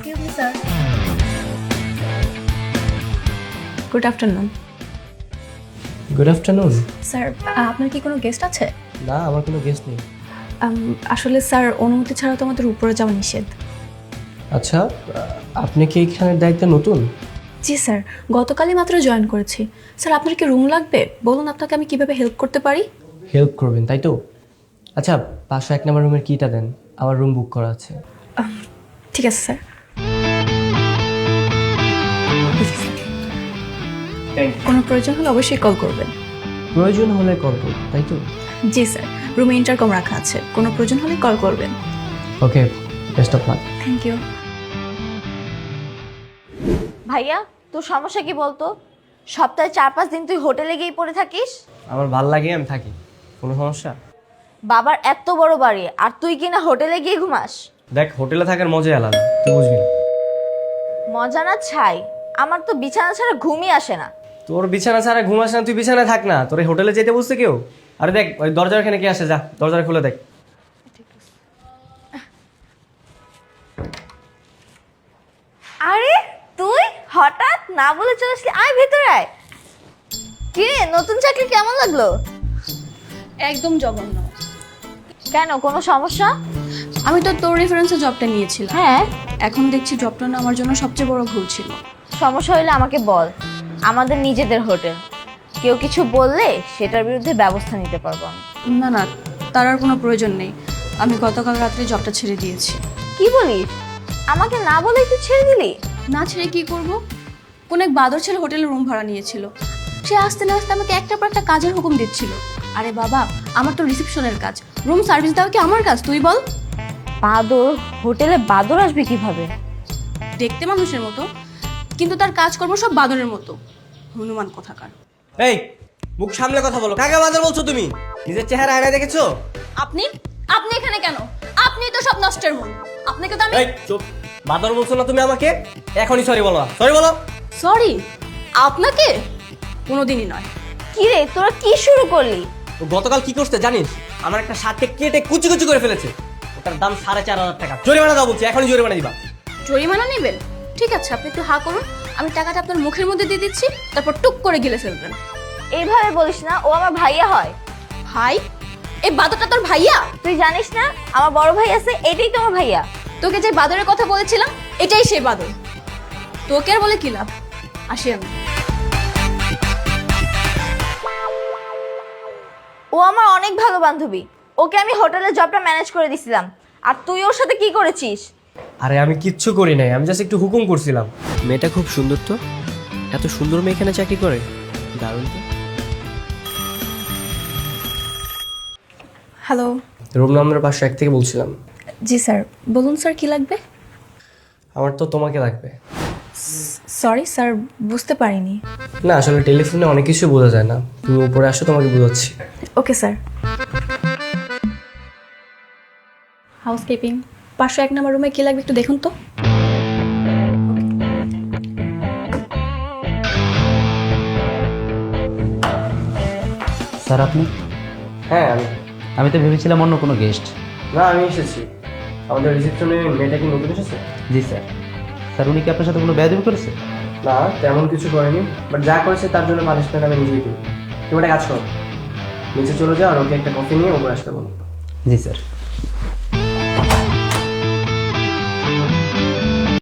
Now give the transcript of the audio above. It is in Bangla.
Excuse me sir. Good afternoon. Good afternoon. Sir আপনার কি কোনো গেস্ট আছে? না, আমার কোনো গেস্ট নেই। আসলে স্যার অনুমতি ছাড়া তো আমাদের উপরে যাওয়া নিষেধ। আচ্ছা, আপনি কি এখানের দায়িত্বে নতুন? জি স্যার, গতকালই মাত্র জয়েন করেছি। স্যার আপনার কি রুম লাগবে? বলুন আপনাকে আমি কিভাবে হেল্প করতে পারি। হেল্প করবেন তাই তো? আচ্ছা, 501 নম্বর রুমের কিটা দেন, আমার রুম বুক করা আছে। ঠিক আছে স্যার। কোনো প্রয়োজন হলে অবশ্যই কল করবেন। প্রয়োজন হলে কল করুন তাই তো? জি স্যার, রুমে ইন্টারকম রাখা আছে, কোনো প্রয়োজন হলে কল করবেন। Okay, best of luck. Thank you. ভাইয়া তোর সমস্যা কি বলতো? সপ্তাহে 4-5 দিন তুই হোটেলে গিয়েই পড়ে থাকিস। আমার ভাল লাগে, আমি থাকি। কোনো সমস্যা? বাবার এত বড় বাড়ি আর তুই কিনা হোটেলে গিয়ে ঘুমাস। দেখ, হোটেলে থাকার মজাই আলাদা, তুই বুঝবি না। মজা না ছাই, আমার তো বিছানা ছাড়া ঘুমই আসে না। তোর বিছানা ছাড়া ঘুমাস না, তুই বিছানায় থাক না, তোর এই হোটেলে যেতে বুঝতে কেউ? আরে দেখ, ওই দরজার এখানে কে আসে, যা দরজাটা খুলে দেখ। আরে তুই হঠাৎ না বলে চলে আসলি, আয় ভেতরে আয়। কি রে, নতুন চাকরি কেমন লাগলো? একদম জঘন্য। কেন, কোনো সমস্যা? আমি তো তোর রেফারেন্সে জবটা নিয়েছিলাম। হ্যাঁ, এখন দেখছি জবটা না আমার জন্য সবচেয়ে বড় ভুল ছিল। সমস্যা হলে আমাকে বল, আমাদের নিজেদের হোটেল, কেউ কিছু বললে সেটার বিরুদ্ধে ব্যবস্থা নিতে পারবো আমি। না না, তার আর কোনো প্রয়োজন নেই। আমি গতকাল রাত্রে জবটা ছেড়ে দিয়েছি। কি বলিস? আমাকে না বলেই তুই ছেড়ে দিলি? না ছেড়ে কি করব? কোন এক বাদর ছেলে হোটেলে রুম ভাড়া নিয়েছিল। সে আসতে না আসতে আমাকে একটার পর একটা কাজের হুকুম দিচ্ছিল। আরে বাবা, আমার তো রিসেপশনের কাজ, রুম সার্ভিস দেওয়া কি আমার কাজ, তুই বল? বাদর? হোটেলে বাদর আসবে কিভাবে? দেখতে মানুষের মতো, কিন্তু তার কাজকর্ম সব বাদরের মতো। হনুমান কোথাকার। এই, মুখ সামলে কথা বলো। কাকে বাজার বলছো তুমি? নিজের চেহারা আয়নায় দেখেছো? আপনি আপনি এখানে কেন? আপনি তো সব নষ্টের মূল। আপনাকে তো আমি এই চুপ। বাদর বলছো না তুমি আমাকে? এখনই সরি বলো, সরি বলো। সরি, আপনাকে কোনোদিনই নয়। কি রে, তোরা কি শুরু করলি? ও গতকাল কি করতে জানিস? আমার একটা শার্টকে কেটে কুচি কুচি করে ফেলেছে। ওটার দাম 4,500 টাকা। জরিমানা দাও বলছি, এখনই জরিমানা দিবা। জরিমানা নেবেন? ঠিক আছে, আপনি একটু হা করুন, আমি টাকাটা আপনার মুখের মধ্যে দিয়ে দিচ্ছি, তারপর টুক করে গিলে ফেলবেন। এইভাবে বলিস না, ও আমার ভাইয়া হয়। ভাই? এই বাদরটা তোর ভাইয়া? তুই জানিস না আমার বড় ভাই আছে, এটাই তো আমার ভাইয়া। তোকে যে বাদরের কথা বলেছিলাম, এটাই সেই বাদর। তোকে আর বলে কি লাভ? আসি আমি। ও আমার অনেক ভালো বান্ধবী, ওকে আমি হোটেলের জবটা ম্যানেজ করে দিছিলাম, আর তুই ওর সাথে কি করেছিস? আরে আমি কিচ্ছু করি নাই, আমি জাস্ট একটু হুকুম করছিলাম। মেয়েটা খুব সুন্দর তো, এত সুন্দর মেয়ে এখানে চাকরি করে, দারুণ তো। হ্যালো। রুম নাম্বার 501 থেকে বলছিলাম। জি স্যার, বলুন স্যার কি লাগবে? আমার তো তোমাকে লাগবে। সরি স্যার, বুঝতে পারিনি। না, আসলে টেলিফোনে অনেক কিছু বোঝা যায় না, তুমি উপরে আসো, তোমাকে বোঝাচ্ছি। Okay sir. হাউসকিপিং, 501 নম্বর রুমে কি লাগবে একটু দেখুন তো। স্যার আপনি? হ্যাঁ আমি তো ভেবেছিলাম অন্য কোনো গেস্ট। না, আমি এসেছি। আমাদের রিসেপশনে মেয়েটা কি নতুন এসেছে? জি স্যার। স্যার উনি কি আপনার সাথে কোনো বেয়াদবি করেছে? না, তেমন কিছু করেনি, বাট যা করেছে তার জন্য পানিশমেন্ট আমি নিজেই দিই। তুমি একটা কাজ করো, নিচে চলে যাও আর ওকে একটা কফি নিয়ে উপরে আসতে বলো। জি স্যার।